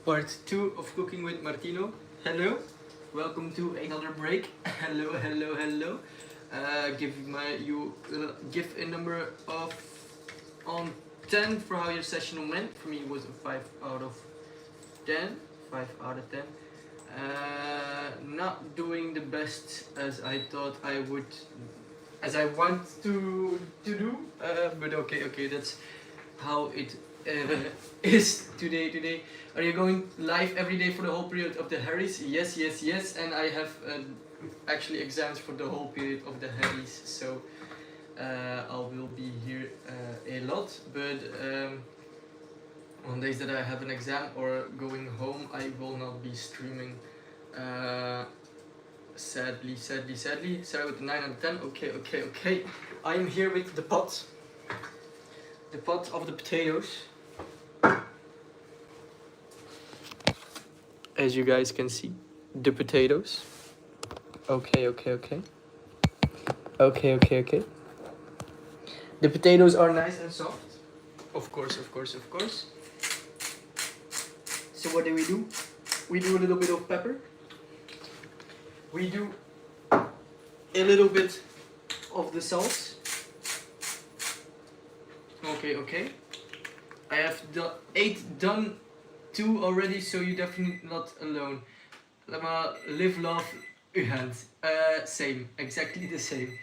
part 2 of Cooking with Martino. Hello, welcome to another break. Hello. Give a number of on 10 for how your session went. For me, it was a 5 out of 10. 5 out of 10. Not doing the best as I thought I would, as I want to do. But okay, that's how it is today. Are you going live every day for the whole period of the Harrys? Yes. And I have actually exams for the whole period of the Harrys, so I will be here a lot. But on days that I have an exam or going home, I will not be streaming. Sadly. Sorry with the 9 out of 10. Okay. I'm here with the pot of the potatoes. As you guys can see, the potatoes. Okay. The potatoes are nice and soft. Of course. So what do? We do a little bit of pepper. We do a little bit of the salt. Okay. I have 8 done 2 already, so you're definitely not alone. Live, love, hand. Same, exactly the same.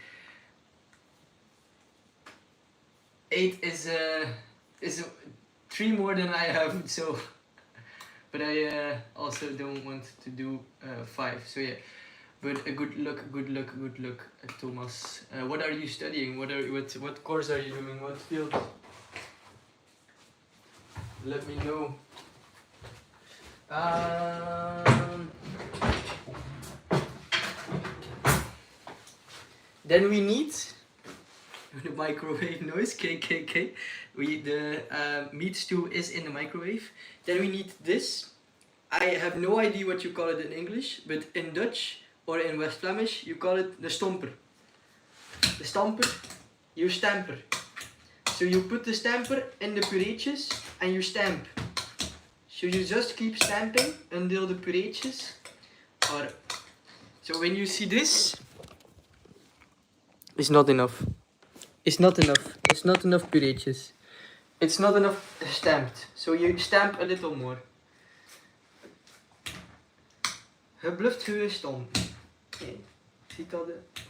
8 is 3 more than I have, so. But I also don't want to do 5, so yeah. But good luck, Thomas. What are you studying? What course are you doing? What field? Let me know. Then we need the microwave noise. KKK. The meat stew is in the microwave. Then we need this. I have no idea what you call it in English, but in Dutch or in West Flemish you call it the stomper. The stamper, you stamper. So you put the stamper in the pureetjes and you stamp. So you just keep stamping until the pureetjes are. So when you see this, it's not enough. It's not enough pureetjes. It's not enough stamped. So you stamp a little more. Het blijft gestampt. Okay. Ziet dat?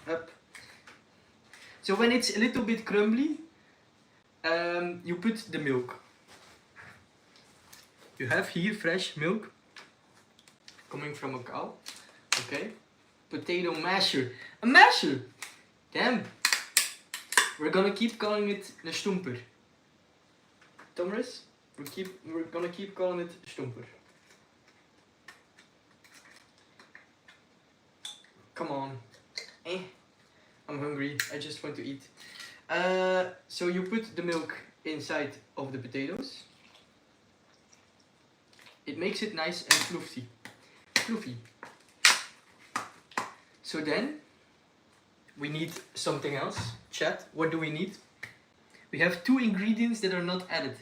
Up. So when it's a little bit crumbly, you put the milk. You have here fresh milk coming from a cow. Okay. Potato masher. A masher! Damn. We're gonna keep calling it the stomper. Thomas, we're gonna keep calling it stomper. Come on. I'm hungry. I just want to eat. So you put the milk inside of the potatoes. It makes it nice and fluffy. So then we need something else. Chat, what do we need? We have 2 ingredients that are not added.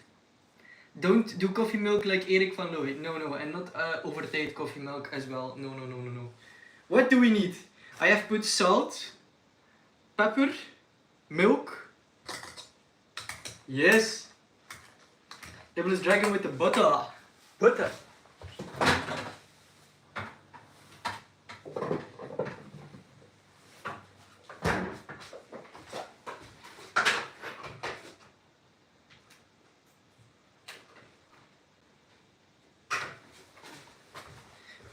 Don't do coffee milk like Erik van Looy. No, and not overtake coffee milk as well. No. What do we need? I have put salt, pepper, milk. Yes. Devil's dragon with the butter.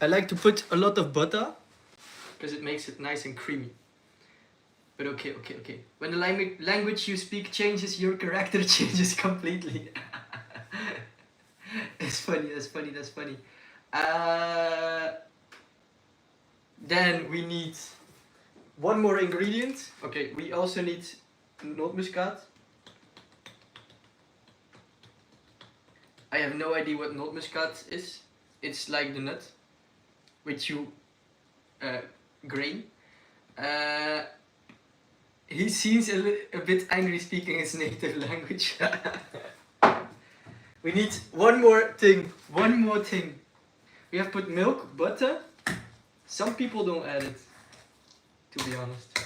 I like to put a lot of butter because it makes it nice and creamy. But okay. When the language you speak changes, your character changes completely. That's funny. Then we need 1 more ingredient. Okay, we also need nootmuskaat. I have no idea what nootmuskaat is. It's like the nut which you grain. He seems a bit angry speaking his native language. We need one more thing. We have put milk, butter. Some people don't add it, to be honest.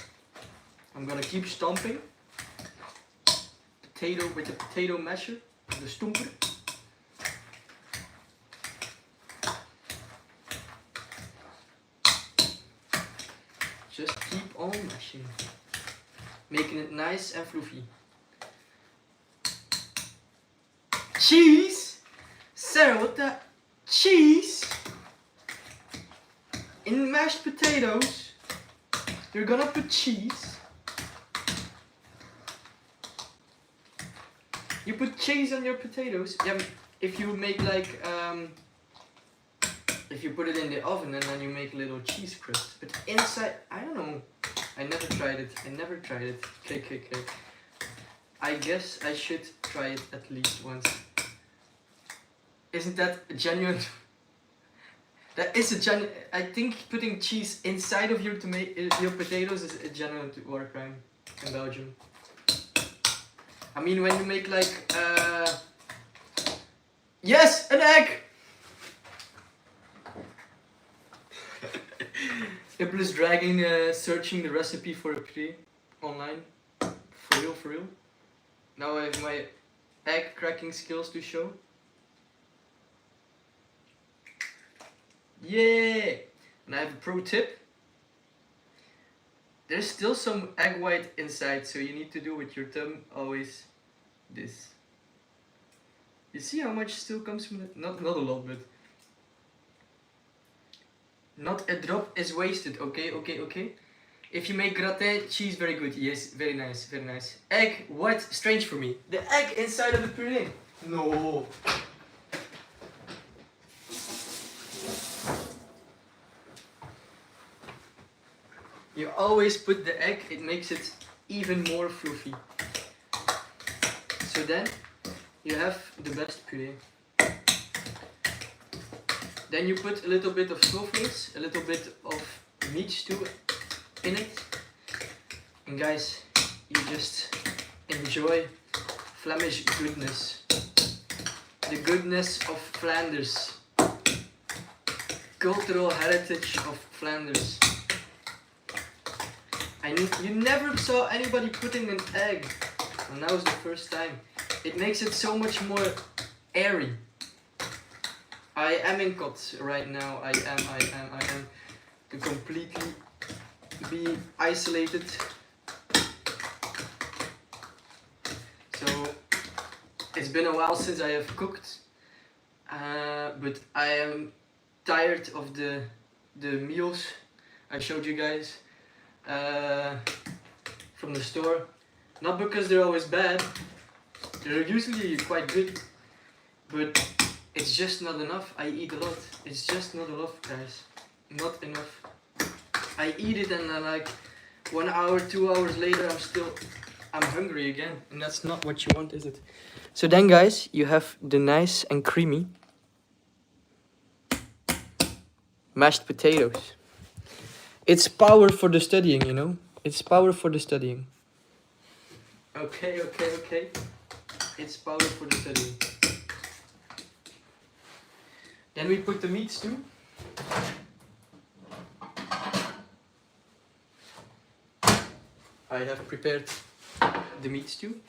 I'm gonna keep stomping. Potato with the potato masher, the stomper. Just keep on mashing, making it nice and fluffy. Cheese? Sarah, what the? Cheese? In mashed potatoes? You're gonna put cheese? You put cheese on your potatoes? Yeah, if you make like, if you put it in the oven and then you make little cheese crust. But inside, I don't know. I never tried it. Okay. I guess I should try it at least once. Isn't that a genuine? That is a genuine. I think putting cheese inside of your potatoes is a genuine war crime in Belgium. I mean, when you make like, yes, an egg. Apple is dragging, searching the recipe for a puree online. For real. Now I have my egg cracking skills to show. Yeah! And I have a pro tip. There's still some egg white inside, so you need to do with your thumb always this. You see how much still comes from it? Not a lot, but not a drop is wasted. Okay. If you make gratin cheese, very good. Yes, very nice. Egg white, strange for me. The egg inside of the puree. No. You always put the egg, it makes it even more fluffy. So then you have the best puree. Then you put a little bit of snowflakes, a little bit of meat stew in it. And guys, you just enjoy Flemish goodness. The goodness of Flanders. Cultural heritage of Flanders. You never saw anybody putting an egg, and that was the first time. It makes it so much more airy. I am in COT right now. I am to completely be isolated. So it's been a while since I have cooked, but I am tired of the meals I showed you guys. From the store, not because they're always bad, they're usually quite good, but it's just not enough. I eat a lot. It's just not enough, guys. Not enough. I eat it and then like 1 hour, 2 hours later I'm hungry again, and that's not what you want, is it? So then guys, you have the nice and creamy mashed potatoes. It's power for the studying, you know? It's power for the studying. Okay. It's power for the studying. Then we put the meat stew. I have prepared the meat stew.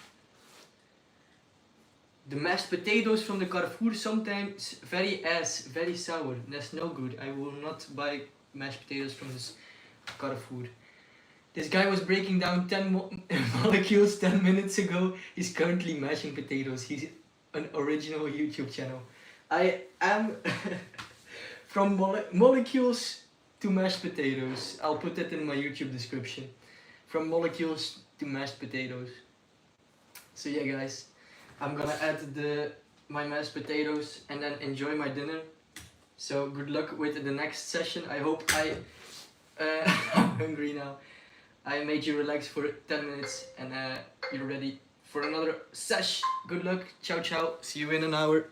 The mashed potatoes from the Carrefour sometimes very sour. That's no good. I will not buy mashed potatoes from this Carrefour. This guy was breaking down 10 molecules 10 minutes ago. He's currently mashing potatoes. He's an original YouTube channel. I am from molecules to mashed potatoes. I'll put that in my YouTube description. From molecules to mashed potatoes. So yeah guys, I'm gonna add my mashed potatoes and then enjoy my dinner. So good luck with the next session. I hope I'm hungry now. I made you relax for 10 minutes and you're ready for another sesh. Good luck. Ciao ciao. See you in an hour.